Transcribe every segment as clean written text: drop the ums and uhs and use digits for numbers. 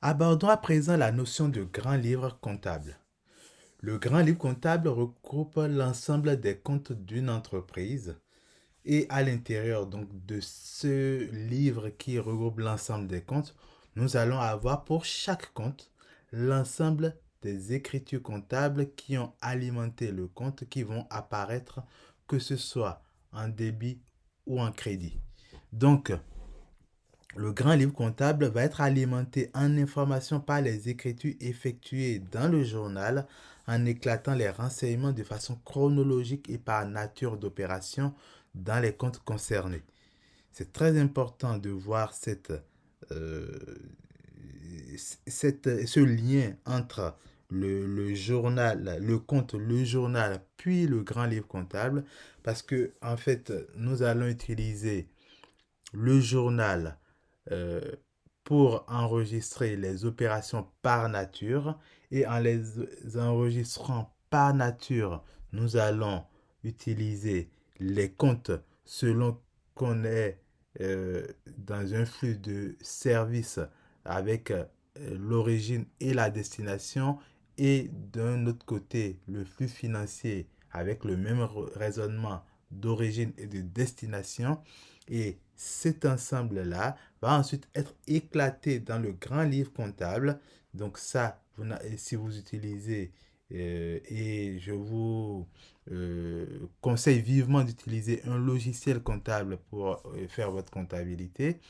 Abordons à présent la notion de grand livre comptable. Le grand livre comptable regroupe l'ensemble des comptes d'une entreprise et à l'intérieur donc de ce livre qui regroupe l'ensemble des comptes, nous allons avoir pour chaque compte l'ensemble des écritures comptables qui ont alimenté le compte qui vont apparaître que ce soit en débit ou en crédit. Donc, le grand livre comptable va être alimenté en informations par les écritures effectuées dans le journal en éclatant les renseignements de façon chronologique et par nature d'opération dans les comptes concernés. C'est très important de voir euh, ce lien entre le journal, le compte, le journal, puis le grand livre comptable, parce que en fait, nous allons utiliser le journal euh, pour enregistrer les opérations par nature et en les enregistrant par nature, nous allons utiliser les comptes selon qu'on est dans un flux de services avec l'origine et la destination et d'un autre côté le flux financier avec le même raisonnement d'origine et de destination et cet ensemble-là va ensuite être éclaté dans le grand livre comptable. Donc ça, si vous utilisez, et je vous conseille vivement d'utiliser un logiciel comptable pour faire votre comptabilité,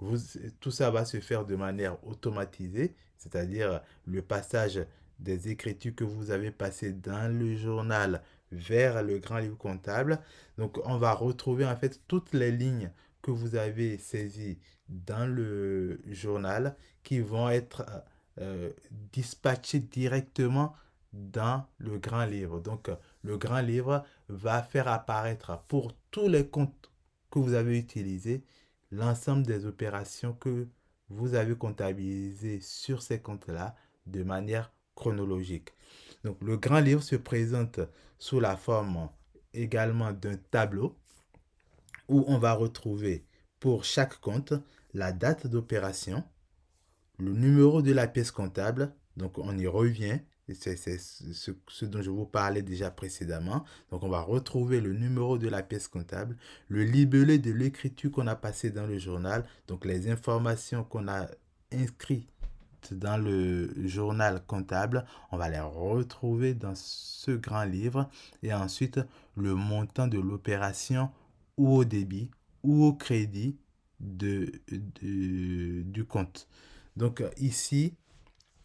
vous, tout ça va se faire de manière automatisée, c'est-à-dire le passage des écritures que vous avez passées dans le journal vers le grand livre comptable. Donc, on va retrouver en fait toutes les lignes que vous avez saisies dans le journal qui vont être dispatchées directement dans le grand livre. Donc, le grand livre va faire apparaître pour tous les comptes que vous avez utilisés l'ensemble des opérations que vous avez comptabilisées sur ces comptes-là de manière chronologique. Donc, le grand livre se présente sous la forme également d'un tableau où on va retrouver pour chaque compte la date d'opération, le numéro de la pièce comptable, donc on y revient, c'est ce dont je vous parlais déjà précédemment. Donc on va retrouver le numéro de la pièce comptable, le libellé de l'écriture qu'on a passé dans le journal, donc les informations qu'on a inscrites dans le journal comptable, on va les retrouver dans ce grand livre et ensuite le montant de l'opération ou au débit ou au crédit du compte. Donc ici,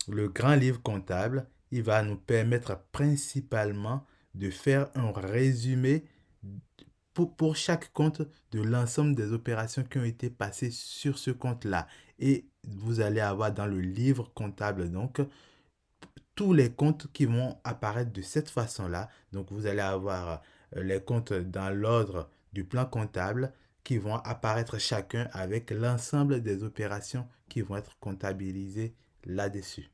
le grand livre comptable, il va nous permettre principalement de faire un résumé pour chaque compte de l'ensemble des opérations qui ont été passées sur ce compte-là. Et vous allez avoir dans le livre comptable, donc, tous les comptes qui vont apparaître de cette façon-là. Donc, vous allez avoir les comptes dans l'ordre du plan comptable qui vont apparaître chacun avec l'ensemble des opérations qui vont être comptabilisées là-dessus.